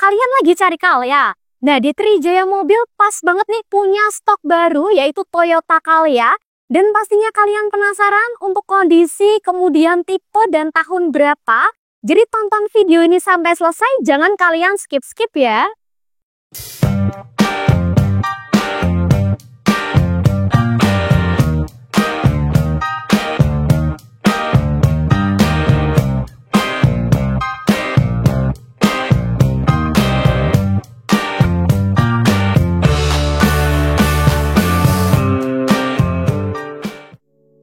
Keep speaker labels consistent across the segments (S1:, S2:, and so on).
S1: Kalian lagi cari Calya? Nah, di Trijaya Mobil pas banget nih punya stok baru yaitu Toyota Calya. Dan pastinya kalian penasaran untuk kondisi, kemudian tipe dan tahun berapa. Jadi tonton video ini sampai selesai, jangan kalian skip-skip ya.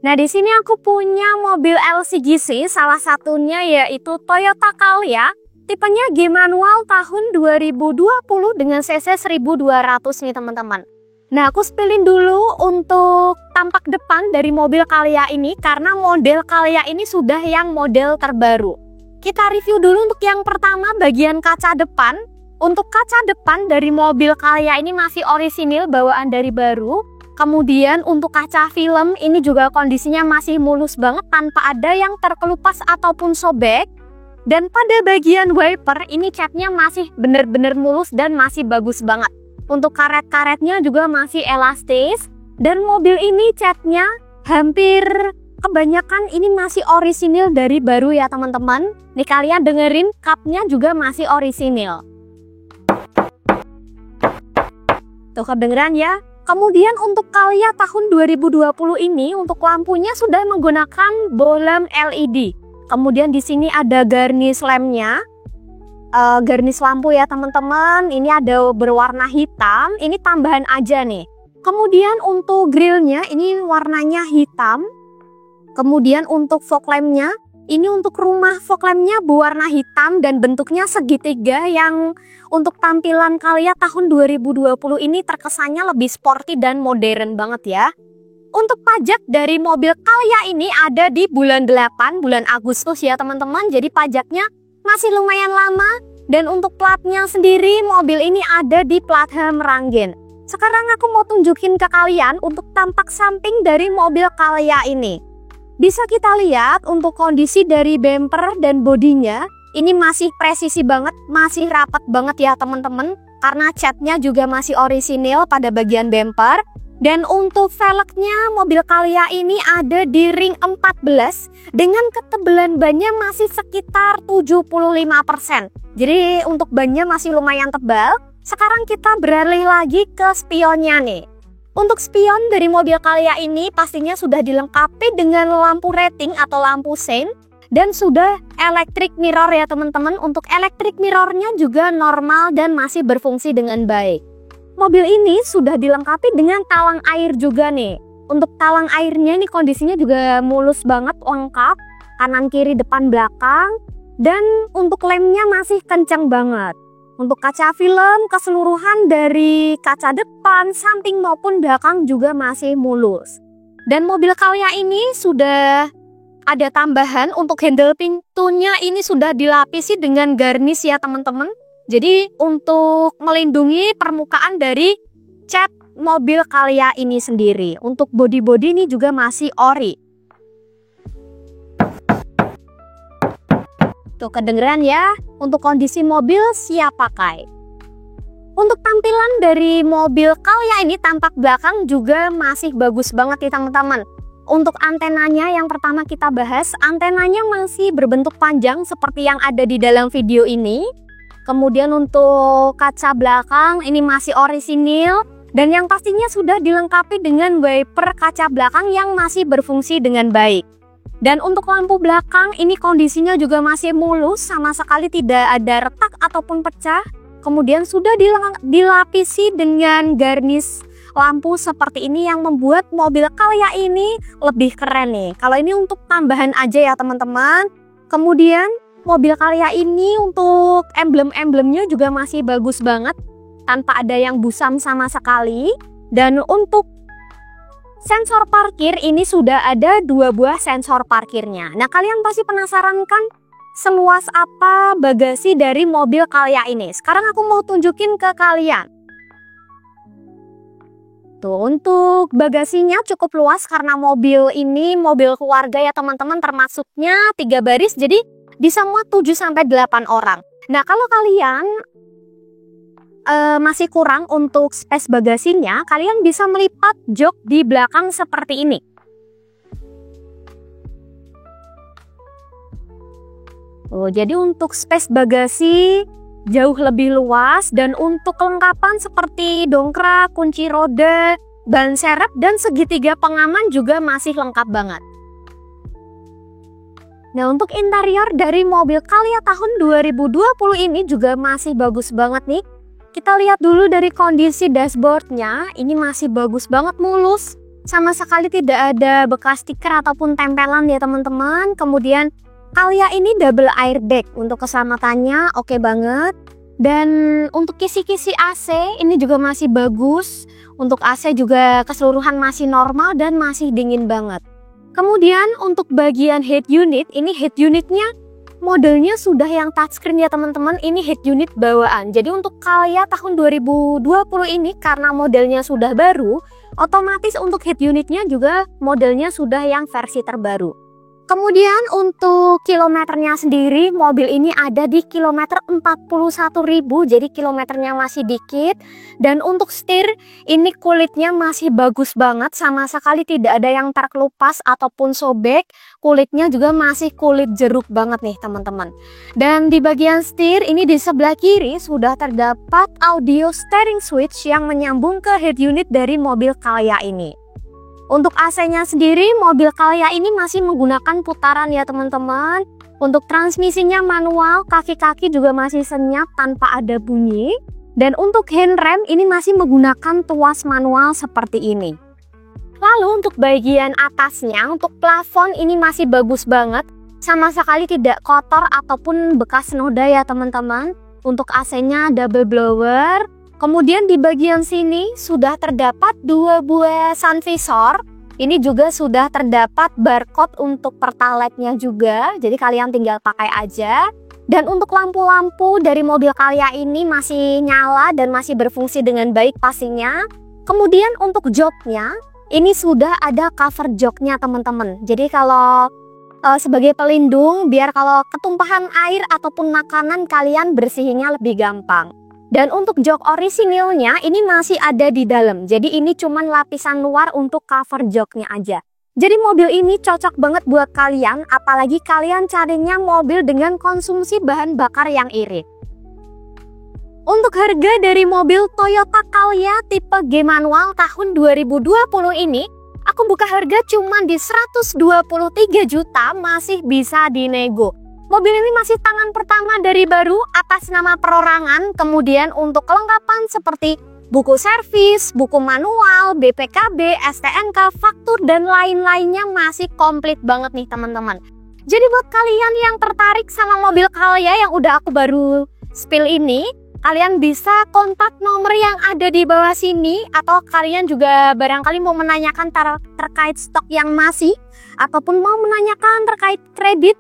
S1: Nah, di sini aku punya mobil LCGC, salah satunya yaitu Toyota Calya, tipenya G manual tahun 2020 dengan cc 1200 nih teman-teman. Nah, aku spillin dulu untuk tampak depan dari mobil Calya ini karena model Calya ini sudah yang model terbaru. Kita review dulu untuk yang pertama bagian kaca depan. Untuk kaca depan dari mobil Calya ini masih orisinil bawaan dari baru. Kemudian untuk kaca film ini juga kondisinya masih mulus banget tanpa ada yang terkelupas ataupun sobek. Dan pada bagian wiper ini catnya masih bener-bener mulus dan masih bagus banget. Untuk karet-karetnya juga masih elastis. Dan mobil ini catnya hampir kebanyakan ini masih orisinil dari baru ya teman-teman. Nih kalian dengerin, cupnya juga masih orisinil. Tuh kedengeran ya. Kemudian untuk Calya tahun 2020 ini untuk lampunya sudah menggunakan bolam LED. Kemudian di sini ada garnish lamnya, garnish lampu ya teman-teman. Ini ada berwarna hitam. Ini tambahan aja nih. Kemudian untuk grillnya ini warnanya hitam. Kemudian untuk fog lampnya ini untuk rumah fog lampnya berwarna hitam dan bentuknya segitiga yang untuk tampilan Calya tahun 2020 ini terkesannya lebih sporty dan modern banget ya. Untuk pajak dari mobil Calya ini ada di bulan 8, bulan Agustus ya teman-teman. Jadi pajaknya masih lumayan lama. Dan untuk platnya sendiri mobil ini ada di plat H Meranggen. Sekarang aku mau tunjukin ke kalian untuk tampak samping dari mobil Calya ini. Bisa kita lihat untuk kondisi dari bumper dan bodinya ini masih presisi banget, masih rapat banget ya teman-teman. Karena catnya juga masih orisinil pada bagian bumper. Dan untuk velgnya mobil Calya ini ada di ring 14 dengan ketebalan bannya masih sekitar 75%. Jadi untuk bannya masih lumayan tebal. Sekarang kita beralih lagi ke spionnya nih. Untuk spion dari mobil Calya ini pastinya sudah dilengkapi dengan lampu rating atau lampu sein dan sudah electric mirror ya teman-teman. Untuk electric mirrornya juga normal dan masih berfungsi dengan baik. Mobil ini sudah dilengkapi dengan talang air juga nih. Untuk talang airnya ini kondisinya juga mulus banget, lengkap, kanan kiri depan belakang, dan untuk lemnya masih kencang banget. Untuk kaca film keseluruhan dari kaca depan, samping maupun belakang juga masih mulus. Dan mobil Calya ini sudah ada tambahan untuk handle pintunya ini sudah dilapisi dengan garnish ya teman-teman. Jadi untuk melindungi permukaan dari cat mobil Calya ini sendiri. Untuk bodi-bodi ini juga masih ori. Tuh kedengeran ya, untuk kondisi mobil siap pakai. Untuk tampilan dari mobil Calya ini tampak belakang juga masih bagus banget nih teman-teman. Untuk antenanya yang pertama kita bahas, antenanya masih berbentuk panjang seperti yang ada di dalam video ini. Kemudian untuk kaca belakang ini masih orisinil dan yang pastinya sudah dilengkapi dengan wiper kaca belakang yang masih berfungsi dengan baik. Dan untuk lampu belakang ini kondisinya juga masih mulus, sama sekali tidak ada retak ataupun pecah. Kemudian sudah dilapisi dengan garnish lampu seperti ini yang membuat mobil Calya ini lebih keren nih. Kalau ini untuk tambahan aja ya teman-teman. Kemudian mobil Calya ini untuk emblem-emblemnya juga masih bagus banget, tanpa ada yang busam sama sekali. Dan untuk sensor parkir ini sudah ada 2 buah sensor parkirnya. Nah kalian pasti penasaran kan seluas apa bagasi dari mobil Calya ini. Sekarang aku mau tunjukin ke kalian. Tuh untuk bagasinya cukup luas karena mobil ini mobil keluarga ya teman-teman, termasuknya 3 baris jadi bisa muat 7-8 orang. Nah kalau kalian masih kurang untuk space bagasinya, kalian bisa melipat jok di belakang seperti ini. Jadi untuk space bagasi jauh lebih luas, dan untuk kelengkapan seperti dongkrak, kunci roda, ban serep, dan segitiga pengaman juga masih lengkap banget. Nah, untuk interior dari mobil Calya tahun 2020 ini juga masih bagus banget nih. Kita lihat dulu dari kondisi dashboardnya, ini masih bagus banget, mulus. Sama sekali tidak ada bekas stiker ataupun tempelan ya teman-teman. Kemudian Calya ini double airbag, untuk keselamatannya oke banget. Dan untuk kisi-kisi AC ini juga masih bagus. Untuk AC juga keseluruhan masih normal dan masih dingin banget. Kemudian untuk bagian head unit, ini head unitnya modelnya sudah yang touchscreen ya teman-teman. Ini head unit bawaan. Jadi untuk Calya tahun 2020 ini karena modelnya sudah baru, otomatis untuk head unitnya juga modelnya sudah yang versi terbaru. Kemudian untuk kilometernya sendiri, mobil ini ada di kilometer 41.000, jadi kilometernya masih dikit. Dan untuk setir, ini kulitnya masih bagus banget, sama sekali tidak ada yang terkelupas ataupun sobek. Kulitnya juga masih kulit jeruk banget nih teman-teman. Dan di bagian setir, ini di sebelah kiri sudah terdapat audio steering switch yang menyambung ke head unit dari mobil Calya ini. Untuk AC-nya sendiri, mobil Calya ini masih menggunakan putaran ya teman-teman. Untuk transmisinya manual, kaki-kaki juga masih senyap tanpa ada bunyi. Dan untuk handrem ini masih menggunakan tuas manual seperti ini. Lalu untuk bagian atasnya, untuk plafon ini masih bagus banget. Sama sekali tidak kotor ataupun bekas noda ya teman-teman. Untuk AC-nya double blower. Kemudian di bagian sini sudah terdapat 2 buah sun visor. Ini juga sudah terdapat barcode untuk pertalite-nya juga. Jadi kalian tinggal pakai aja. Dan untuk lampu-lampu dari mobil Calya ini masih nyala dan masih berfungsi dengan baik pastinya. Kemudian untuk joknya, ini sudah ada cover joknya teman-teman. Jadi kalau sebagai pelindung, biar kalau ketumpahan air ataupun makanan kalian bersihinnya lebih gampang. Dan untuk jok orisinilnya ini masih ada di dalam. Jadi ini cuman lapisan luar untuk cover joknya aja. Jadi mobil ini cocok banget buat kalian, apalagi kalian carinya mobil dengan konsumsi bahan bakar yang irit. Untuk harga dari mobil Toyota Calya tipe G manual tahun 2020 ini, aku buka harga cuman di 123 juta, masih bisa dinego. Mobil ini masih tangan pertama dari baru atas nama perorangan. Kemudian untuk kelengkapan seperti buku servis, buku manual, BPKB, STNK, faktur, dan lain-lainnya masih komplit banget nih teman-teman. Jadi buat kalian yang tertarik sama mobil Calya yang udah aku baru spill ini, kalian bisa kontak nomor yang ada di bawah sini. Atau kalian juga barangkali mau menanyakan terkait stok yang masih, ataupun mau menanyakan terkait kredit,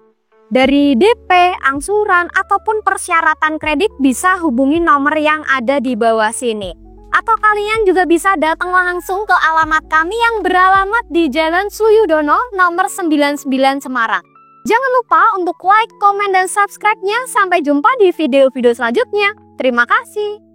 S1: dari DP, angsuran, ataupun persyaratan kredit, bisa hubungi nomor yang ada di bawah sini. Atau kalian juga bisa datang langsung ke alamat kami yang beralamat di Jalan Suyudono nomor 99 Semarang. Jangan lupa untuk like, komen, dan subscribe-nya. Sampai jumpa di video-video selanjutnya. Terima kasih.